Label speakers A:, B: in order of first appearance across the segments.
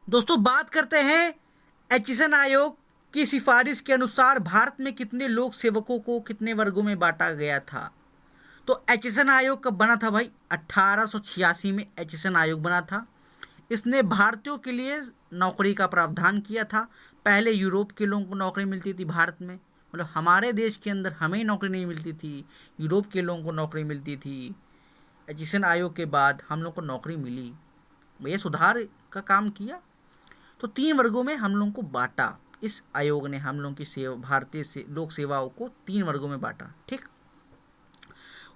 A: दोस्तों बात करते हैं एचिसन आयोग की सिफारिश के अनुसार भारत में कितने लोक सेवकों को कितने वर्गों में बांटा गया था। तो एचिसन आयोग कब बना था भाई? 1886 में एचिसन आयोग बना था। इसने भारतीयों के लिए नौकरी का प्रावधान किया था। पहले यूरोप के लोगों को नौकरी मिलती थी भारत में, मतलब हमारे देश के अंदर हमें नौकरी नहीं मिलती थी, यूरोप के लोगों को नौकरी मिलती थी। एचिसन आयोग के बाद हम लोग को नौकरी मिली, भैया सुधार का काम किया। तो 3 वर्गों में हम लोगों को बांटा। इस आयोग ने हम लोगों की सेवा, भारतीय लोक सेवाओं को 3 वर्गों में बांटा। ठीक।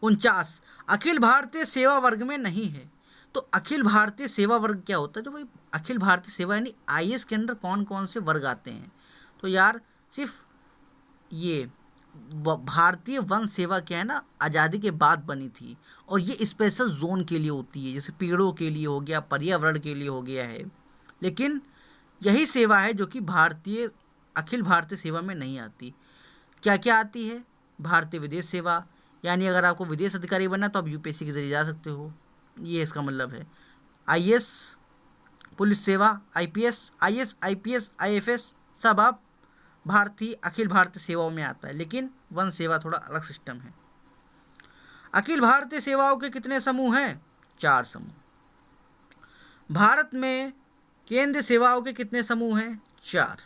A: 49 अखिल भारतीय सेवा वर्ग में नहीं है। तो अखिल भारतीय सेवा वर्ग क्या होता है? जो भाई अखिल भारतीय सेवा यानी आईएएस के अंदर कौन कौन से वर्ग आते हैं? तो यार सिर्फ ये भारतीय वन सेवा क्या है ना, आज़ादी के बाद बनी थी, और ये स्पेशल जोन के लिए होती है, जैसे पेड़ों के लिए हो गया, पर्यावरण के लिए हो गया है। लेकिन यही सेवा है जो कि भारतीय अखिल भारतीय सेवा में नहीं आती। क्या क्या आती है? भारतीय विदेश सेवा, यानी अगर आपको विदेश अधिकारी बनना तो आप यूपीएससी के जरिए जा सकते हो, ये इसका मतलब है। आईएएस, पुलिस सेवा, आईपीएस, आईएएस, आईपीएस, आईएफएस सब आप भारतीय अखिल भारतीय सेवाओं में आता है। लेकिन वन सेवा थोड़ा अलग सिस्टम है। अखिल भारतीय सेवाओं के कितने समूह हैं? 4 समूह। भारत में केंद्रीय सेवाओं के कितने समूह हैं? 4।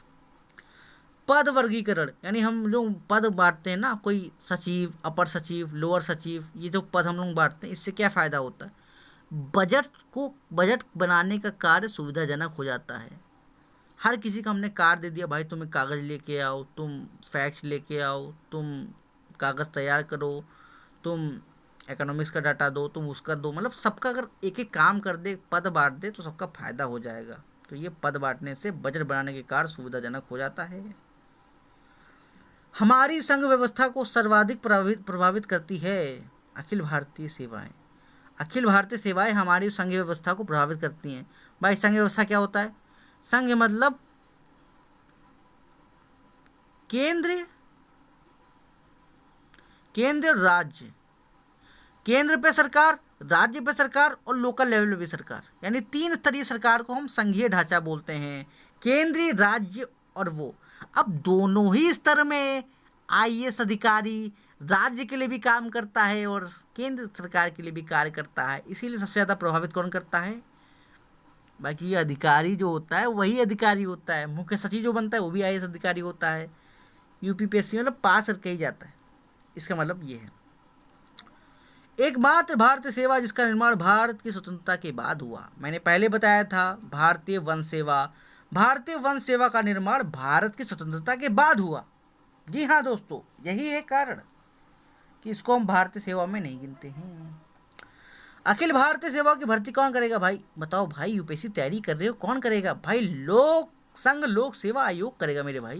A: पद वर्गीकरण, यानी हम लोग पद बांटते हैं ना, कोई सचिव, अपर सचिव, लोअर सचिव, ये जो पद हम लोग बांटते हैं, इससे क्या फ़ायदा होता है? बजट बनाने का कार्य सुविधाजनक हो जाता है। हर किसी को हमने कार्य दे दिया, भाई तुम्हें कागज़ लेके आओ, तुम फैक्ट्स लेके आओ, तुम कागज़ तैयार करो, तुम इकोनॉमिक्स का डाटा दो, तुम उसका दो, मतलब सबका अगर एक एक काम कर दे, पद बांट दे, तो सबका फायदा हो जाएगा। तो ये पद बांटने से बजट बनाने के कार्य सुविधाजनक हो जाता है। हमारी संघ व्यवस्था को सर्वाधिक प्रभावित करती है अखिल भारतीय सेवाएं। अखिल भारतीय सेवाएं हमारी संघ व्यवस्था को प्रभावित करती हैं। भाई संघ व्यवस्था क्या होता है? संघ मतलब केंद्र राज्य, केंद्र पे सरकार, राज्य पे सरकार और लोकल लेवल पे भी सरकार, यानी 3 स्तरीय सरकार को हम संघीय ढांचा बोलते हैं। केंद्रीय, राज्य और वो। अब दोनों ही स्तर में आईएएस अधिकारी राज्य के लिए भी काम करता है और केंद्र सरकार के लिए भी कार्य करता है। इसीलिए सबसे ज़्यादा प्रभावित कौन करता है? बाकी ये अधिकारी जो होता है वही अधिकारी होता है। मुख्य सचिव जो बनता है वो भी आईएएस अधिकारी होता है। यूपीपीएससी मतलब पास करके ही जाता है। इसका मतलब ये है। एकमात्र भारतीय सेवा जिसका निर्माण भारत की स्वतंत्रता के बाद हुआ, मैंने पहले बताया था, भारतीय वन सेवा। भारतीय वन सेवा का निर्माण भारत की स्वतंत्रता के बाद हुआ। जी हाँ दोस्तों, यही है कारण कि इसको हम भारतीय सेवा में नहीं गिनते हैं। अखिल भारतीय सेवा की भर्ती कौन करेगा भाई? बताओ भाई, यूपीएससी तैयारी कर रहे हो, कौन करेगा भाई? संघ लोक सेवा आयोग करेगा मेरे भाई।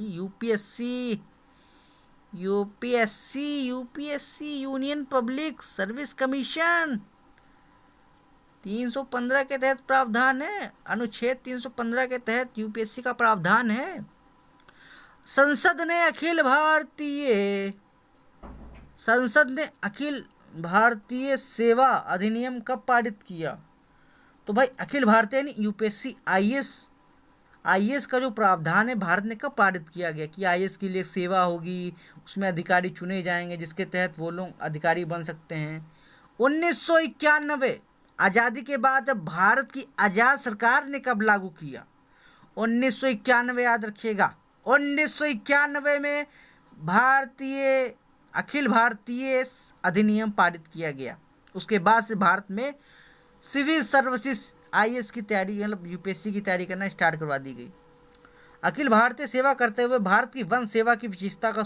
A: UPSC union public service commission 315 के तहत प्रावधान है। अनुच्छेद 315 के तहत यूपीएससी का प्रावधान है। संसद ने अखिल भारतीय सेवा अधिनियम कब पारित किया? तो भाई अखिल भारतीय यानी यूपीएससी आईएएस का जो प्रावधान है भारत ने कब पारित किया गया कि आईएएस के लिए सेवा होगी, उसमें अधिकारी चुने जाएंगे जिसके तहत वो लोग अधिकारी बन सकते हैं। 1991 आज़ादी के बाद जब भारत की आज़ाद सरकार ने कब लागू किया? 1991 याद रखिएगा। 1991 में अखिल भारतीय अधिनियम पारित किया गया। उसके बाद से भारत में सिविल सर्विसेज आईएएस की तैयारी, मतलब यूपीएससी की तैयारी करना स्टार्ट करवा दी गई। अखिल भारतीय सेवा करते हुए भारत की वन सेवा की विशेषता का